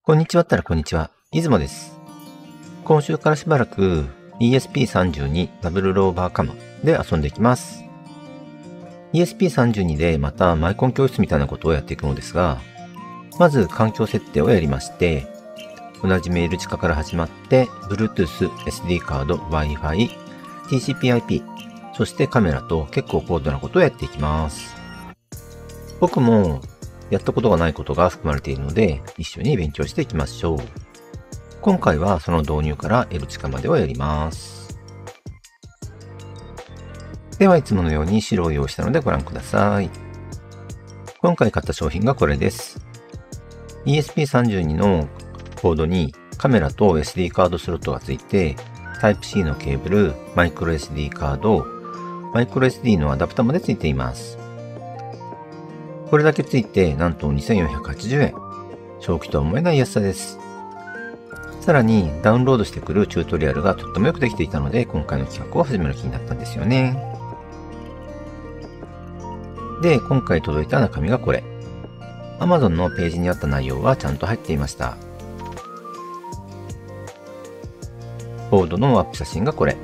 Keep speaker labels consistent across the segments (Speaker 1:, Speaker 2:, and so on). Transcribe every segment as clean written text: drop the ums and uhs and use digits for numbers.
Speaker 1: こんにちはったらこんにちは。出雲です。今週からしばらく ESP32 ダブルローバーカムで遊んでいきます。ESP32 でまたマイコン教室みたいなことをやっていくのですが、まず環境設定をやりまして、同じメール地下から始まって Bluetooth、SD カード、Wi-Fi、TCP/IP、そしてカメラと結構高度なことをやっていきます。僕もやったことがないことが含まれているので、一緒に勉強していきましょう。今回はその導入から L 地下までをやります。ではいつものように資料を用意したのでご覧ください。今回買った商品がこれです。ESP32 のコードにカメラと SD カードスロットがついて、Type-C のケーブル、マイクロ SD カード、マイクロ SD のアダプタまでついています。これだけついてなんと2480円。正気とは思えない安さです。さらにダウンロードしてくるチュートリアルがとってもよくできていたので、今回の企画を始める気になったんですよね。で、今回届いた中身がこれ。Amazon のページにあった内容はちゃんと入っていました。コードのアップ写真がこれ。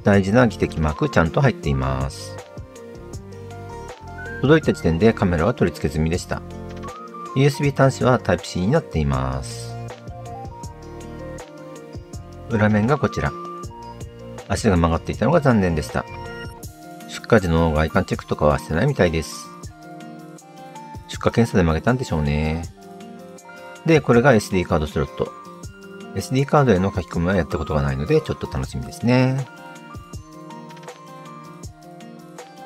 Speaker 1: 大事な技的マークちゃんと入っています。届いた時点でカメラは取り付け済みでした。USB 端子は Type-C になっています。裏面がこちら。足が曲がっていたのが残念でした。出荷時の外観チェックとかはしてないみたいです。出荷検査で曲げたんでしょうね。で、これが SD カードスロット。SD カードへの書き込みはやったことがないので、ちょっと楽しみですね。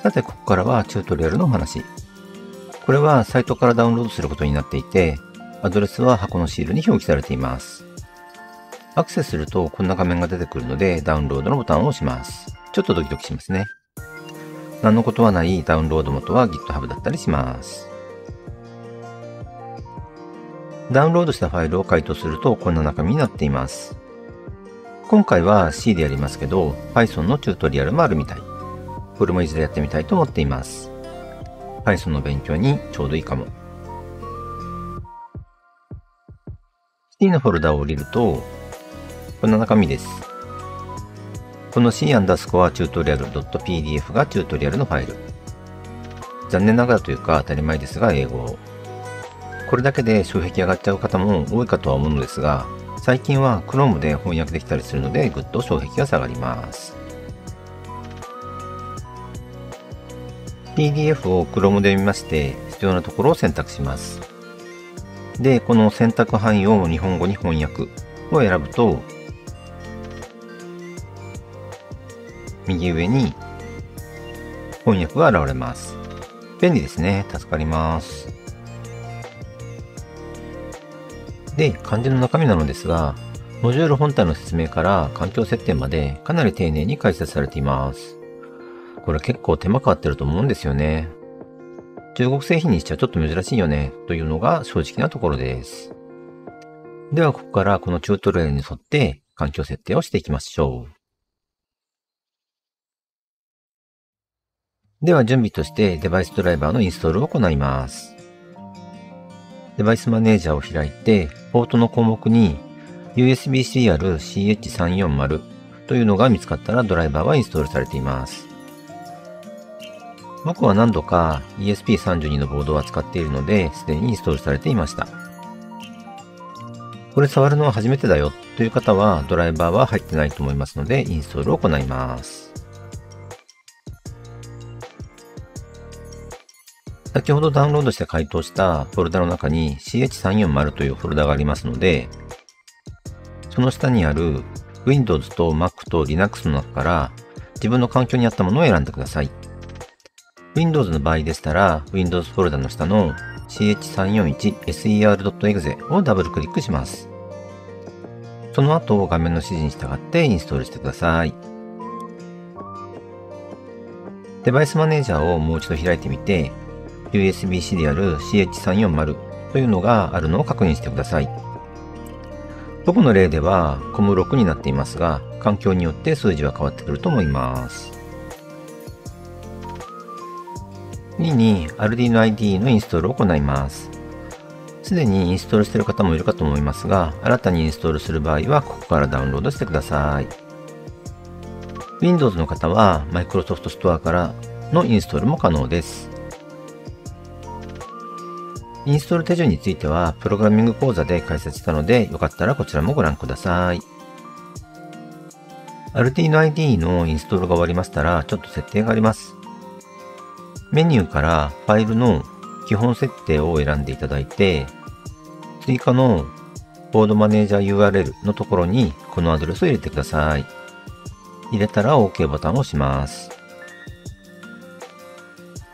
Speaker 1: さて、ここからはチュートリアルのお話。これはサイトからダウンロードすることになっていて、アドレスは箱のシールに表記されています。アクセスするとこんな画面が出てくるので、ダウンロードのボタンを押します。ちょっとドキドキしますね。何のことはないダウンロード元は GitHub だったりします。ダウンロードしたファイルを解凍するとこんな中身になっています。今回は C でやりますけど、Python のチュートリアルもあるみたい。これもいずれやってみたいと思っています。Python の勉強にちょうどいいかも。C のフォルダを降りると、こんな中身です。この C アンダースコアチュートリアル .pdf がチュートリアルのファイル。残念ながらというか当たり前ですが英語。これだけで障壁上がっちゃう方も多いかとは思うのですが、最近は Chrome で翻訳できたりするのでぐっと障壁が下がります。PDF を Chrome で見まして、必要なところを選択します。で、この選択範囲を日本語に翻訳を選ぶと、右上に翻訳が現れます。便利ですね。助かります。で、漢字の中身なのですが、モジュール本体の説明から環境設定までかなり丁寧に解説されています。これ結構手間かかってると思うんですよね。中国製品にしちゃちょっと珍しいよねというのが正直なところです。ではここからこのチュートリアルに沿って環境設定をしていきましょう。では準備としてデバイスドライバーのインストールを行います。デバイスマネージャーを開いて、ポートの項目に USB シリアル CH340 というのが見つかったらドライバーはインストールされています。僕は何度か ESP32 のボードを扱っているので、すでにインストールされていました。これ触るのは初めてだよという方はドライバーは入ってないと思いますので、インストールを行います。先ほどダウンロードして解凍したフォルダの中に CH340 というフォルダがありますので、その下にある Windows と Mac と Linux の中から自分の環境に合ったものを選んでください。Windows の場合でしたら Windows フォルダの下の ch341ser.exe をダブルクリックします。その後画面の指示に従ってインストールしてください。デバイスマネージャーをもう一度開いてみて、USB シリアル CH340 というのがあるのを確認してください。僕の例では COM6 になっていますが、環境によって数字は変わってくると思います。次に Arduino IDE のインストールを行います。すでにインストールしている方もいるかと思いますが、新たにインストールする場合はここからダウンロードしてください。Windows の方は Microsoft Store からのインストールも可能です。インストール手順についてはプログラミング講座で解説したので、よかったらこちらもご覧ください。Arduino IDE のインストールが終わりましたら、ちょっと設定があります。メニューからファイルの基本設定を選んでいただいて、追加のボードマネージャー URL のところにこのアドレスを入れてください。入れたら OK ボタンを押します。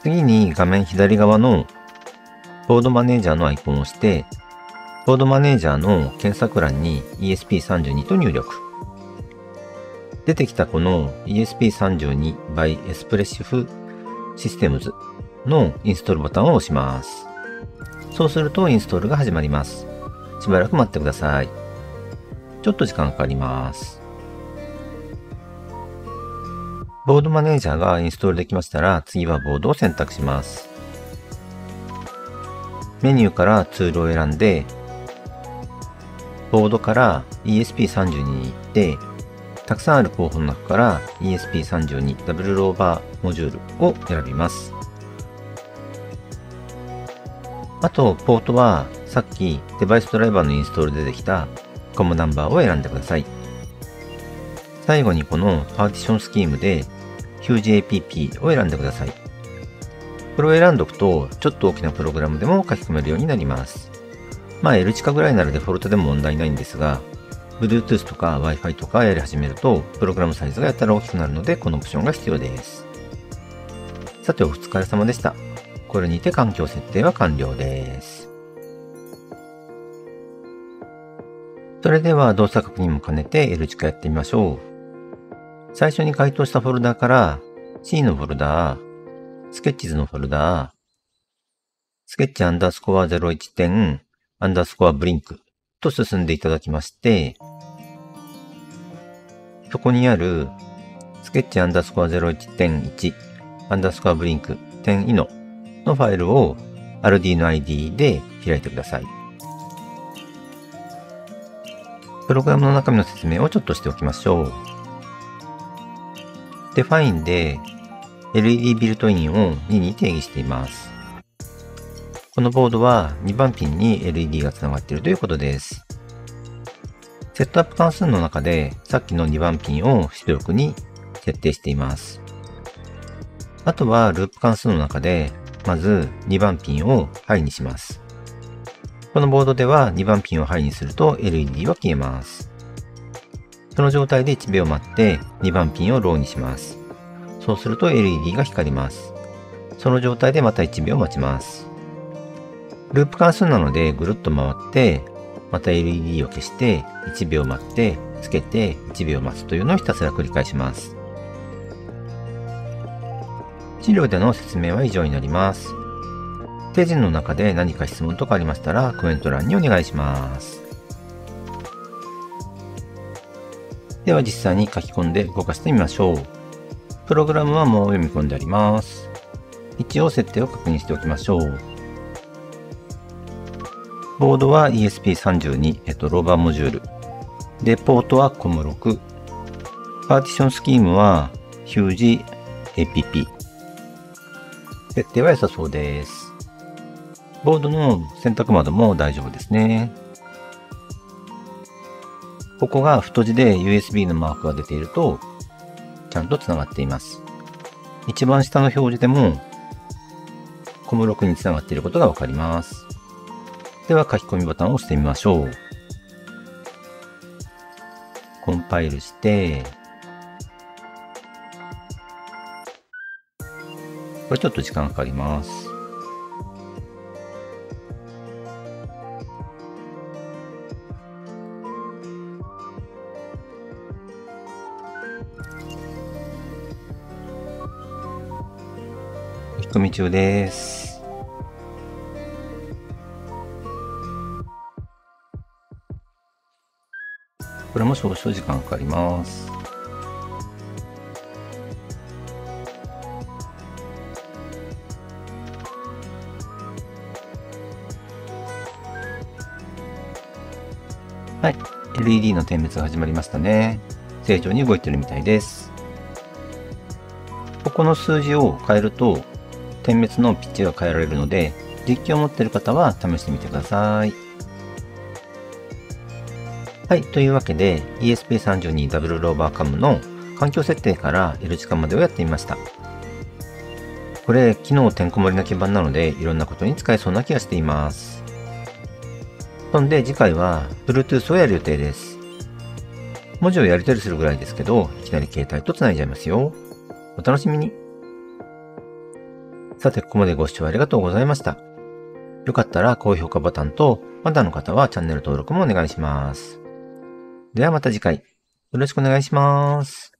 Speaker 1: 次に画面左側のボードマネージャーのアイコンを押して、ボードマネージャーの検索欄に ESP32 と入力。出てきたこの ESP32 by Espressif Systems のインストールボタンを押します。そうするとインストールが始まります。しばらく待ってください。ちょっと時間かかります。ボードマネージャーがインストールできましたら、次はボードを選択します。メニューからツールを選んで、ボードから ESP32 に行って、たくさんある候補の中から ESP32 ダブルローバーモジュールを選びます。あと、ポートはさっきデバイスドライバーのインストールで出てきたコムナンバーを選んでください。最後にこのパーティションスキームで HugeApp を選んでください。これを選んでおくと、ちょっと大きなプログラムでも書き込めるようになります。L 近ぐらいならデフォルトでも問題ないんですが、Bluetooth とか Wi-Fi とかやり始めると、プログラムサイズがやたら大きくなるので、このオプションが必要です。さて、お疲れ様でした。これにて環境設定は完了です。それでは動作確認も兼ねて L 近やってみましょう。最初に解凍したフォルダから C のフォルダ、スケッチズのフォルダ、スケッチ_01点_ブリンクと進んでいただきまして、そこにあるスケッチ_01.1 ブリンク点イノのファイルを Arduino IDE で開いてください。プログラムの中身の説明をちょっとしておきましょう。Define で LED ビルトインを2に定義しています。このボードは2番ピンに LED がつながっているということです。セットアップ関数の中でさっきの2番ピンを出力に設定しています。あとはループ関数の中でまず2番ピンをハイにします。このボードでは2番ピンをハイにすると LED は消えます。その状態で1秒待って2番ピンをローにします。そうすると LED が光ります。その状態でまた1秒待ちます。ループ関数なのでぐるっと回って、また LED を消して1秒待って、つけて1秒待つというのをひたすら繰り返します。資料での説明は以上になります。手順の中で何か質問とかありましたらコメント欄にお願いします。では実際に書き込んで動かしてみましょう。プログラムはもう読み込んであります。一応設定を確認しておきましょう。ボードは ESP32、ローバーモジュール。で、ポートは COM6。パーティションスキームは HugeApp。設定は良さそうです。ボードの選択窓も大丈夫ですね。ここが太字で USB のマークが出ていると、ちゃんとつながっています。一番下の表示でも、COM6 につながっていることがわかります。では書き込みボタンを押してみましょう。コンパイルして、これちょっと時間かかります。書き込み中です。これも少々時間かかります。はい。LED の点滅が始まりましたね。正常に動いてるみたいです。ここの数字を変えると、点滅のピッチが変えられるので、実機を持っている方は試してみてください。はい。というわけで、ESP32 ダブルローバーカムの環境設定から L 時間までをやってみました。これ、機能てんこ盛りな基板なので、いろんなことに使えそうな気がしています。そんで次回は Bluetooth をやる予定です。文字をやり取りするぐらいですけど、いきなり携帯と繋いじゃいますよ。お楽しみに。さて、ここまでご視聴ありがとうございました。よかったら高評価ボタンと、まだの方はチャンネル登録もお願いします。ではまた次回、よろしくお願いします。